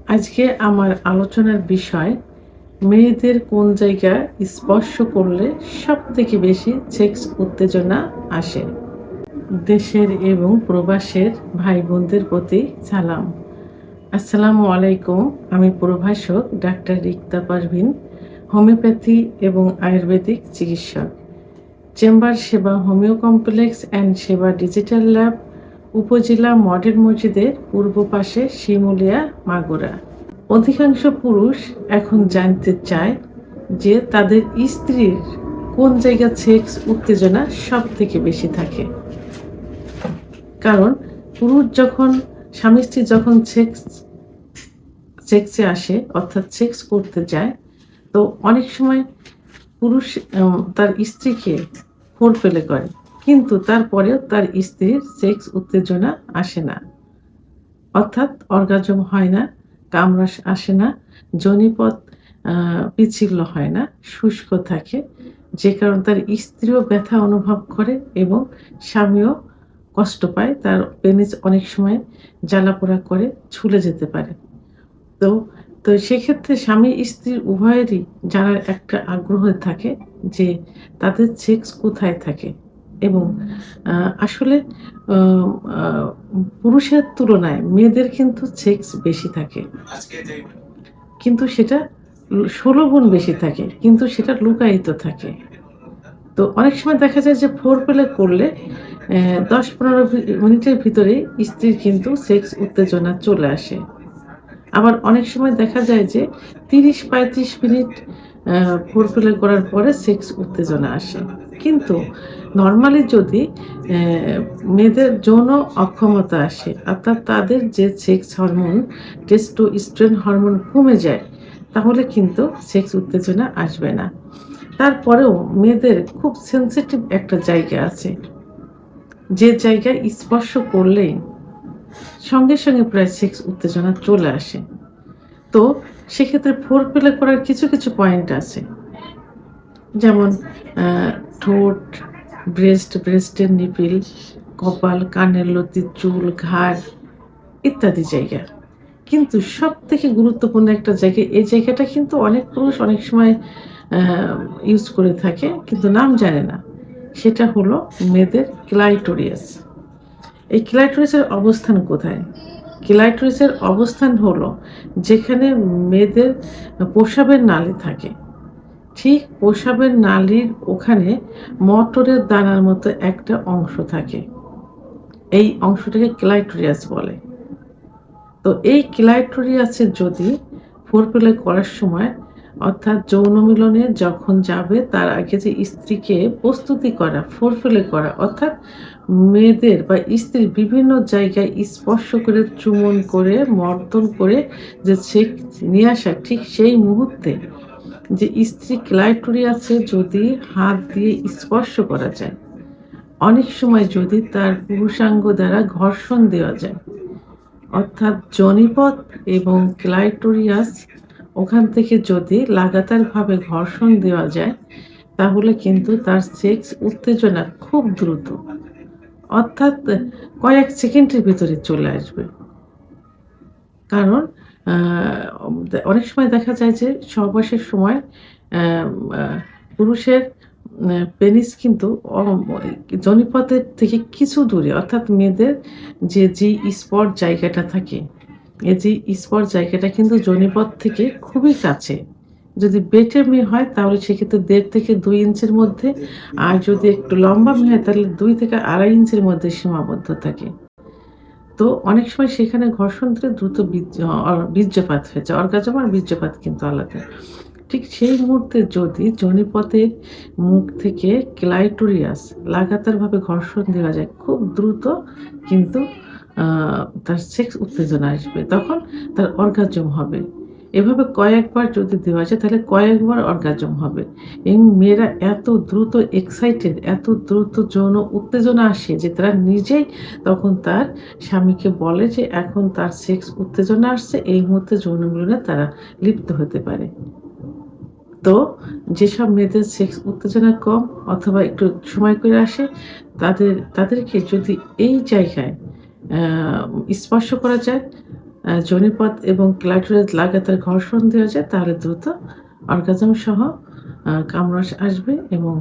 আজকে আমার আলোচনার বিষয় মেয়েদের কোন জায়গা স্পর্শ করলে সবথেকে বেশি সেক্স উত্তেজনা আসে। দেশের এবং প্রবাসের ভাই বোনদের প্রতি সালাম। আসসালামু আলাইকুম। আমি প্রভাষক ডাক্তার রিক্তা পারভিন, হোমিওপ্যাথি এবং আয়ুর্বেদিক চিকিৎসক। চেম্বার সেবা হোমিও কমপ্লেক্স অ্যান্ড সেবা ডিজিটাল ল্যাব, উপজেলা মডেল মসজিদের পূর্ব পাশে, শিমুলিয়া, মাগুরা। অধিকাংশ পুরুষ এখন জানতে চায় যে তাদের স্ত্রীর কোন জায়গা সেক্স উত্তেজনা সব থেকে বেশি থাকে। কারণ পুরুষ যখন স্বামী স্ত্রী যখন সেক্সে আসে অর্থাৎ সেক্স করতে যায়, তো অনেক সময় পুরুষ তার স্ত্রীকে ফোরপ্লে করে, কিন্তু তারপরেও তার স্ত্রীর সেক্স উত্তেজনা আসে না, অর্থাৎ অর্গাজম হয় না, কামরাস আসে না, যোনিপথ পিচ্ছিল হয় না, শুষ্ক থাকে, যে কারণে তার স্ত্রীও ব্যথা অনুভব করে এবং স্বামীও কষ্ট পায়। তার পেনিস অনেক সময় জ্বালাপোড়া করে, ঝুলে যেতে পারে। তো তো সেক্ষেত্রে স্বামী স্ত্রীর উভয়েরই জানার একটা আগ্রহ থাকে যে তাদের সেক্স কোথায় থাকে, এবং আসলে আ পুরুষের তুলনায় মেয়েদের কিন্তু সেক্স বেশি থাকে। কিন্তু সেটা ১৬ গুণ বেশি থাকে। কিন্তু সেটা লুকায়িত থাকে। তো অনেক সময় দেখা যায় যে ফোরপ্লে করলে ১০-১৫ মিনিটের ভিতরেই স্ত্রীর কিন্তু সেক্স উত্তেজনা চলে আসে। আবার অনেক সময় দেখা যায় যে ৩০-৩৫ মিনিট আ ফোরপ্লে করার পরে সেক্স উত্তেজনা আসে। কিন্তু নরমালি যদি মেয়েদের যৌন অক্ষমতা আসে, অর্থাৎ তাদের যে সেক্স হরমোন টেস্টোস্টেরন হরমোন কমে যায়, তাহলে কিন্তু সেক্স উত্তেজনা আসবে না। তারপরেও মেয়েদের খুব সেনসিটিভ একটা জায়গা আছে, যে জায়গায় স্পর্শ করলেই সঙ্গে, সঙ্গে প্রায় সেক্স উত্তেজনা চলে আসে। তো সেক্ষেত্রে ফোরপ্লে করার কিছু পয়েন্ট আছে। যেমন আ ঠোঁট, ব্রেস্টের নিপল, কপাল, কানের লতি, চুল, ঘাড় ইত্যাদি জায়গা। কিন্তু সবথেকে গুরুত্বপূর্ণ একটা জায়গা, এই জায়গাটা কিন্তু অনেক পুরুষ অনেক সময় আ ইউজ করে থাকে কিন্তু নাম জানে না। সেটা হলো মেয়েদের ক্লাইটোরিয়াস। এই ক্লাইটোরিসের অবস্থান কোথায়? ক্লাইটোরিসের অবস্থান হলো যেখানে মেয়েদের প্রস্রাবের নালী থাকে। ঠিক প্রস্রাবের নালীর ওখানে মটরের দানার মতো একটা অংশ থাকে। এই অংশটাকে ক্লাইটোরিয়াস বলে। তো এই ক্লাইটোরিয়াসে যদি ফোরপ্লে করার সময়, অর্থাৎ যৌন মিলনে যখন যাবে তার আগে যে স্ত্রীকে প্রস্তুতি করা, ফোরপ্লে করা, অর্থাৎ মেয়েদের বা স্ত্রীর বিভিন্ন জায়গায় স্পর্শ করে, চুম্বন করে, মর্দন করে যে সেক্স নিয়ে আসা, ঠিক সেই মুহূর্তে যে স্ত্রী ক্লাইটোরিয়াসে যদি হাত দিয়ে স্পর্শ করা যায়, অনেক সময় যদি তার পুরুষাঙ্গ দ্বারা ঘর্ষণ দেওয়া যায়, অর্থাৎ যোনিপথ এবং ক্লাইটোরিয়াস ওখান থেকে যদি লাগাতারভাবে ঘর্ষণ দেওয়া যায়, তাহলে কিন্তু তার সেক্স উত্তেজনা খুব দ্রুত, অর্থাৎ কয়েক সেকেন্ডের ভিতরে চলে আসবে। কারণ আ অনেক সময় দেখা যায় যে সহবাসের সময় অ্যাম আ পুরুষের পেনিস কিন্তু যোনিপথের থেকে কিছু দূরে, অর্থাৎ মেয়েদের যে স্পট জায়গাটা থাকে, এই যে স্পট জায়গাটা কিন্তু যোনিপথ থেকে খুবই কাছে। যদি বেঁটে মেয়ে হয় তাহলে সেক্ষেত্রে ১.৫ থেকে ২ ইঞ্চির মধ্যে, আর যদি একটু লম্বা মেয়ে হয় তাহলে ২ থেকে ২.৫ ইঞ্চির মধ্যে সীমাবদ্ধ থাকে। তো অনেক সময় সেখানে ঘর্ষণ ধরে দ্রুত বীর্যপাত হয়ে যায়। অর্গাজম আর বীর্যপাত কিন্তু আলাদা। ঠিক সেই মুহূর্তে যদি যোনিপথের মুখ থেকে ক্লাইটোরিয়াস লাগাতারভাবে ঘর্ষণ দেওয়া যায়, খুব দ্রুত কিন্তু আ তার সেক্স উত্তেজনা আসবে। তখন তার অর্গাজম হবে। এভাবে কয়েকবার যদি দেওয়া যায় তাহলে কয়েকবার অর্গাজম হবে। এবং মেয়েরা এত দ্রুত এক্সাইটেড, এত দ্রুত যৌন উত্তেজনা আসে যে তারা নিজেই তখন তার স্বামীকে বলে যে এখন তার সেক্স উত্তেজনা আসছে, এই মুহূর্তে যৌন মিলনে তারা লিপ্ত হতে পারে। তো যেসব মেয়েদের সেক্স উত্তেজনা কম অথবা একটু সময় করে আসে, তাদেরকে যদি এই জায়গায় স্পর্শ করা যায়, যোনিপথ এবং ক্লাইটোরিস লাগাতার ঘর্ষণ দেওয়া যায় তাহলে দ্রুত অর্গাজম সহ কামড় আসবে এবং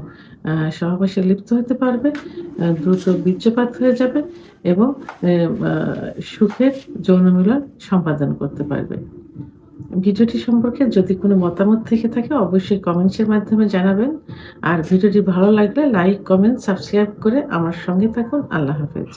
সহবাসে লিপ্ত হতে পারবে। দ্রুত বীর্যপাত হয়ে যাবে এবং সুখের যৌন মিলন সম্পাদন করতে পারবে। ভিডিওটি সম্পর্কে যদি কোনো মতামত থেকে থাকে অবশ্যই কমেন্টসের মাধ্যমে জানাবেন। আর ভিডিওটি ভালো লাগলে লাইক, কমেন্ট, সাবস্ক্রাইব করে আমার সঙ্গে থাকুন। আল্লাহ হাফেজ।